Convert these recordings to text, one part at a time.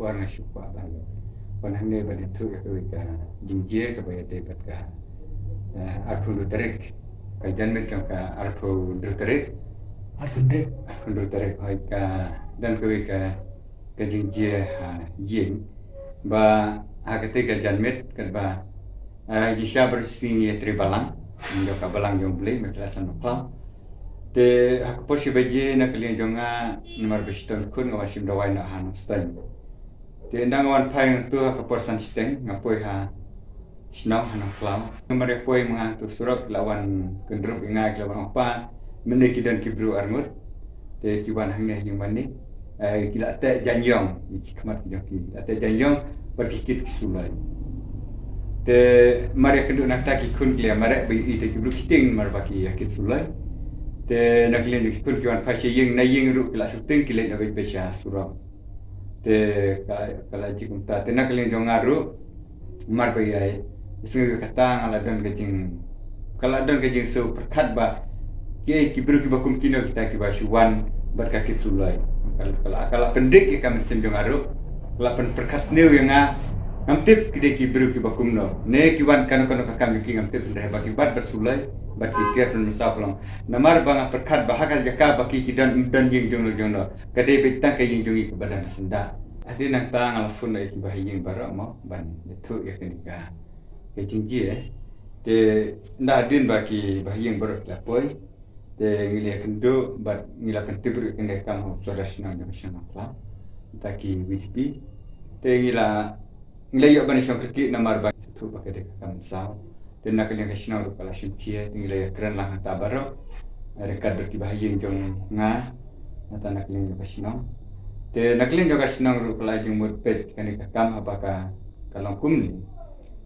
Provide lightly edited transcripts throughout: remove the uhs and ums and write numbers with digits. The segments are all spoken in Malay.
por na syupa balo panahne ban itu ya ke jinje ke baya debat ka arfu luterek ka janmet ka arfu luterek arfu luterek hai ka dan ke jinje yin ba ketika janmet kan ba jisha bersini tribalang ndo ka balang jong beli meklasan klam te hak porsi baje na kalian jonga nomor beston kun ngawasim dawai na han stain te ndang wan pai tu hak porsan steng ngapoi ha snau han klam nomor poi mga tu surat lawan kendrup ingai lawan apa meniki dan kibru arngut te kiwan hang ne yang mani kila te janjong ikmat joki te janjong berkikit kisulai te mari kendu nak taki kun klia mari bi ite kibru kiting mar baki yakit sulai te nak klia di kun kiwan pasye yeng na yeng ru kila suting kila na bi besha surau te kala jikum ta te nak klia jong ngaru mar bi ai isu kata ngala don kejing kala don kejing so perkat ba ke kibru kibakum kino kita kiba syuwan bar kakit sulai kala pendik ya kami sen jong ngaru kala perkat new yang ngamtip kide kibru kibakum no ne kiwan kano kakam yuki ngamtip ndeh baki bat bersulai bat kitir pen misaplang namar bang perkat bahakal jaka baki kidan dan ying jong no kade betang ke ying jongi ke badan senda ade nang tang ala fun ai ki bahiying barak mo ban itu ya kenika ke jinji te nda din baki bahiying barak la poi te ngile kendo bat ngila pentibru kene kam ho traditional national club taki WDP te ngila ngilay ban isang kaki na marba tu pakai dek kam sao dan nak yang kasih ru kala simkie ngilay keren lang tabaro rekat berki bahayeng jong nga nata nak yang kasih te nak yang kasih ru kala jong mut pet kan kam apakah kalong kumni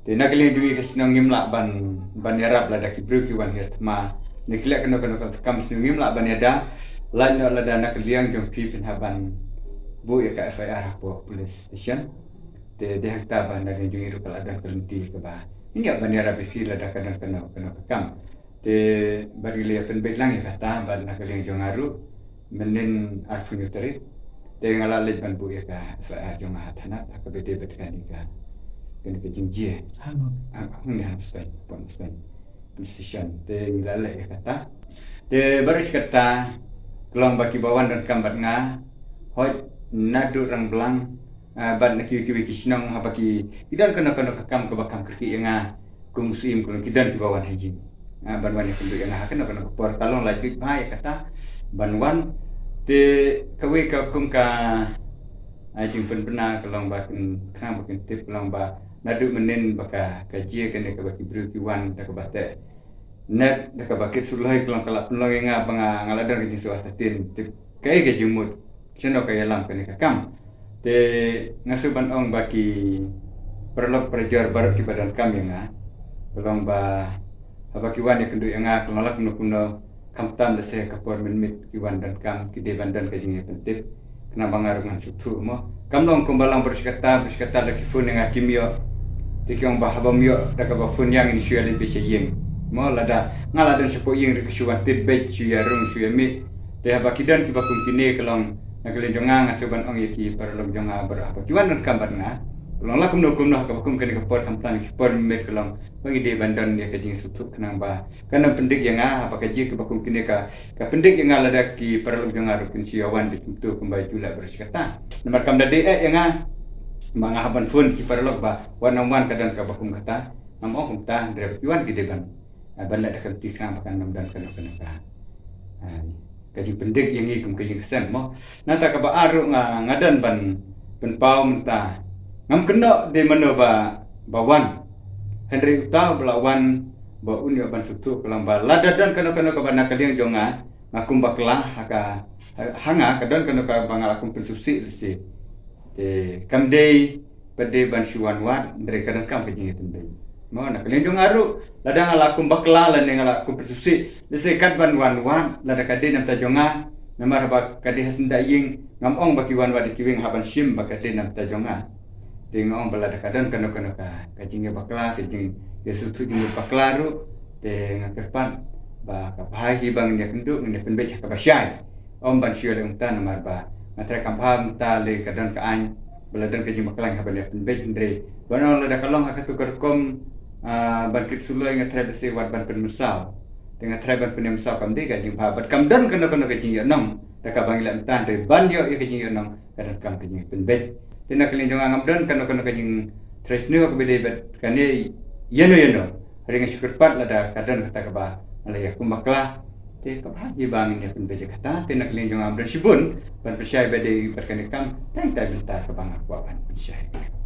te nak yang juga kasih ngimla ban yarab la dak bru ki wan hirtma nikle kan kam ngimla ban yada lain la da nak yang jong pi pen haban bu ya ka FIR po police station te deh taba na rin yung irukal adan kalunti ka ba ini apa ni rapi fila da kadang kena kam te barili apen baik lang ya kata ban na kaling jong aru menen arfun yutari te ngalalit ban bu ya ka fa jong hatana ka bede bet kan ka kena ke jinjie hang ni han spen pon spen station te ngala ya kata te baris kata kelong baki bawan dan kambat nga hoi nadu rang belang ban nak kiwi kisnong habaki kidan kana kakam ke bakam kerki yang kum muslim kun kidan ki bawan hajin ban wan kundu yang kana por kalong lagi bahaya kata banwan te kawe ka kum ka ajing penpena kalong bakin khang bakin tip kalong ba nadu menen baka kaji kana ka baki bru ki wan ta ka bate net da ka bakit sulai kalong kala penlong yang banga ngaladan ki jisu atatin kai ke jimut cheno ka yalam kana kakam te ngasuban ong baki perlok perjar baru ki badan kami nga belong ba habaki wan kendu nga kelolak nukuno kamtam de se kapor menmit ki wan dan kam ki de bandan ka jinge pentip kena bangar ngan sutu mo kamlong kumbalang bersikata da ki fun nga kimio te ki ong ba habam yo da ka ba fun yang ini syuali be yeng mo lada ngala dan sepo yeng ri kesuwan tit be syuya rung syuya mit te habaki dan ki bakun kine kelong nak kalian jangan ngasuban ong yaki perlong jangan berapa kiwan dan kambat nga long lakum no kumno ka bakum kene ka por kamtan ki por met kelong bagi de bandan ya kajing sutuk kenang ba kana pendik yang apa kaji ka bakum kene ka pendik yang lada ki perlong jangan rukun siawan ditu kembali jula bersikata nomor kam dade yang manga haban fun ki perlong ba wan kadan ka bakum kata nam ong kumta dari kiwan ki deban ban la da kan tikang bakan nam dan kana ka kaji pendik yang ikum kaji kesen mo nata ka ba aru ngadan ban pau menta ngam kena de mano ba bawan Henry utau belawan ba unyo ban sutu kelang ba ladadan kana ka ba nakaliang jonga ngakum bakla haka hanga kadon kana ka bangalakum pensusi lisi te kamdei pede ban syuan wan dari kadang kam kaji tendai mo nak lenjong aru ladang alakum bakla lan yang alakum persusi lese kat ban wan lada kade nam tajonga namar ba kade hasnda ying ngam ong baki wan wadi kiwing haban shim ba kade nam tajonga ding ong balada kadon kana ka jinge bakla ke jing yesu tu jing bakla ru te ngakerpan ba ka bhahi bang nya kendu nya penbe ka basyai om ban syule ungta namar ba ngatra kam paham ta le kadon ka an beladan kaji makalang haban ya penbej ndre bana la da kalong akatu kerkom ban kit suloi nga trai besi wat ban penmusau dengan trai ban penmusau kam de kaji babat kam dan kana kaji enam da ka bangilan tan de ban yo kaji enam kadan kam kaji penbej tina kelin jong angam dan kana kaji tresnu ko bede bet kane yeno ringa syukur pat la da kadan kata ka ba alaya kumakla te ka haji bangin ya penbej kata tina kelin jong angam dan sibun ban persyai bede berkanekam tai bentar ke bang aku akan persyai